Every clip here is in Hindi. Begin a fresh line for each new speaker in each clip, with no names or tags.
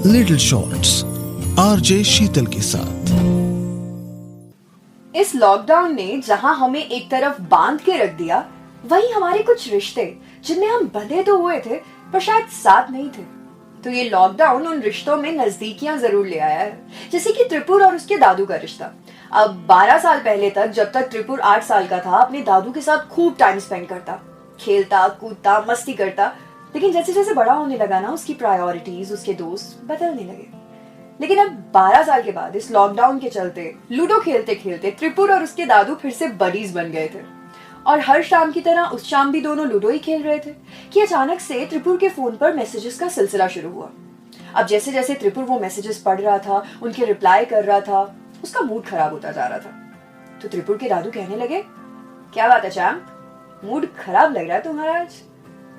लिटिल शॉर्ट्स आरजे शीतल के साथ।
इस लॉकडाउन ने जहां हमें एक तरफ बांध के रख दिया, वहीं हमारे कुछ रिश्ते जिनमें हम बंधे तो हुए थे पर शायद साथ नहीं थे। तो ये लॉकडाउन उन रिश्तों में नजदीकियां जरूर ले आया है, जैसे कि त्रिपुर और उसके दादू का रिश्ता। अब 12 साल पहले तक, जब तक त्रिपुर 8 साल का था, अपने दादू के साथ खूब टाइम स्पेंड करता, खेलता कूदता मस्ती करता। लेकिन जैसे जैसे बड़ा होने लगा ना, उसकी प्रायोरिटीज, उसके दोस्त बदलने लगे। लेकिन अब 12 साल के बाद इस लॉकडाउन के चलते लूडो खेलते खेलते त्रिपुर और उसके दादू फिर से बडीज बन गए थे। और हर शाम की तरह उस शाम भी दोनों लूडो ही खेल रहे थे कि अचानक से त्रिपुर के फोन पर मैसेजेस का सिलसिला शुरू हुआ। अब जैसे जैसे त्रिपुर वो मैसेजेस पढ़ रहा था, उनके रिप्लाई कर रहा था, उसका मूड खराब होता जा रहा था। तो त्रिपुर के दादू कहने लगे, क्या बात है चैम्प, मूड खराब लग रहा है तुम्हारा आज?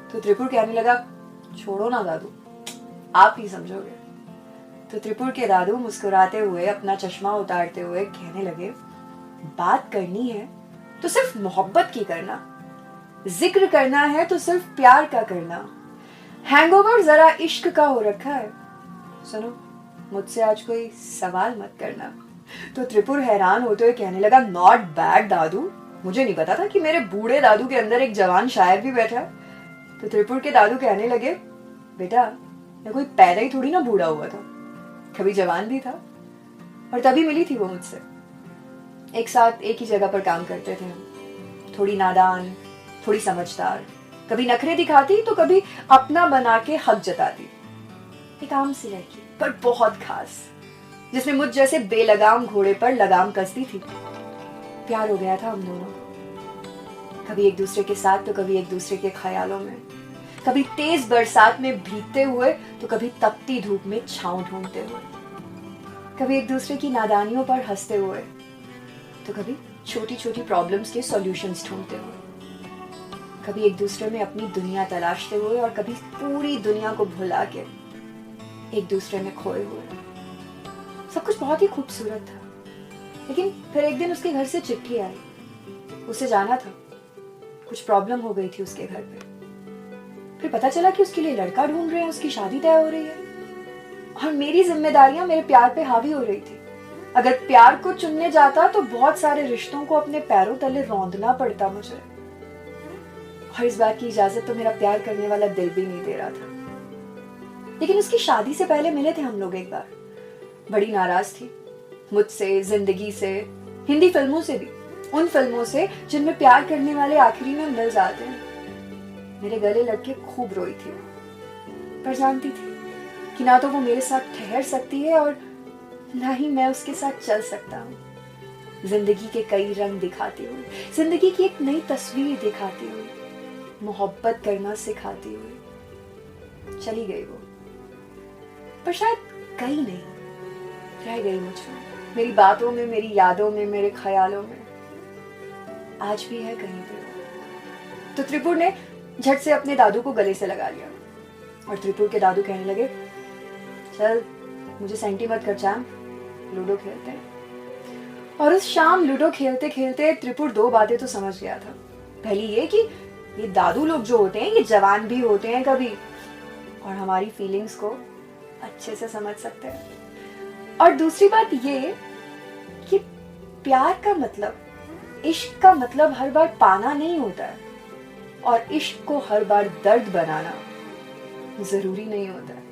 तो त्रिपुर कहने लगा, छोड़ो ना दादू, आप ही समझोगे। तो त्रिपुर के दादू मुस्कुराते हुए, अपना चश्मा उतारते हुए कहने लगे, बात करनी है तो सिर्फ मोहब्बत की करना, जिक्र करना है तो सिर्फ प्यार का करना, हैंगओवर जरा इश्क का हो रखा है, सुनो मुझसे आज कोई सवाल मत करना। तो त्रिपुर हैरान होते हुए कहने लगा, नॉट बैड दादू, मुझे नहीं पता था कि मेरे बूढ़े दादू के अंदर एक जवान शायर भी बैठा है। तो त्रिपुर के दादू कहने लगे, बेटा मैं कोई पैदा ही थोड़ी ना बूढ़ा हुआ था, कभी जवान भी था, और तभी मिली थी वो मुझसे। एक साथ एक ही जगह पर काम करते थे हम, थोड़ी नादान थोड़ी समझदार, कभी नखरे दिखाती तो कभी अपना बना के हक जताती। एक आम सी लड़की पर बहुत खास, जिसमें मुझ जैसे बेलगाम घोड़े पर लगाम कसती थी। प्यार हो गया था हम दोनों, कभी एक दूसरे के साथ तो कभी एक दूसरे के ख्यालों में, कभी तेज बरसात में भीगते हुए तो कभी तपती धूप में छांव ढूंढते हुए, कभी एक दूसरे की नादानियों पर हंसते हुए तो कभी छोटी छोटी प्रॉब्लम्स के सॉल्यूशंस ढूंढते हुए, कभी एक दूसरे में अपनी दुनिया तलाशते हुए और कभी पूरी दुनिया को भुला के एक दूसरे में खोए हुए। सब कुछ बहुत ही खूबसूरत था। लेकिन फिर एक दिन उसके घर से चिट्ठी आई, उसे जाना था, कुछ प्रॉब्लम हो गई थी उसके घर पे। फिर पता चला कि उसके लिए लड़का ढूंढ रहे हैं, उसकी शादी तय हो रही है, और मेरी जिम्मेदारियां मेरे प्यार पे हावी हो रही थी। अगर प्यार को चुनने जाता तो बहुत सारे रिश्तों को अपने पैरों तले रौंदना पड़ता मुझे, और इस बात की इजाजत तो मेरा प्यार करने वाला दिल भी नहीं दे रहा था। लेकिन उसकी शादी से पहले मिले थे हम लोग एक बार, बड़ी नाराज थी मुझसे, जिंदगी से, हिंदी फिल्मों से भी, उन फिल्मों से जिनमें प्यार करने वाले आखिरी में मिल जाते हैं। मेरे गले लग के खूब रोई थी, पर जानती थी कि ना तो वो मेरे साथ ठहर सकती है और ना ही मैं उसके साथ चल सकता हूँ। जिंदगी के कई रंग दिखाती हुई, जिंदगी की एक नई तस्वीर दिखाती हुई, मोहब्बत करना सिखाती हुई चली गई वो। पर शायद गई नहीं, रह गई मुझमें, मेरी बातों में, मेरी यादों में, मेरे ख्यालों में, आज भी है कहीं पे। तो त्रिपुर ने झट से अपने दादू को गले से लगा लिया, और त्रिपुर के दादू कहने लगे, चल मुझे सेंटी मत कर चैम्प, लूडो खेलते हैं। और उस शाम लूडो खेलते खेलते त्रिपुर दो बातें तो समझ गया था। पहली ये कि ये दादू लोग जो होते हैं ये जवान भी होते हैं कभी, और हमारी फीलिंग्स को अच्छे से समझ सकते हैं। और दूसरी बात ये कि प्यार का मतलब, इश्क का मतलब हर बार पाना नहीं होता है, और इश्क को हर बार दर्द बनाना जरूरी नहीं होता है।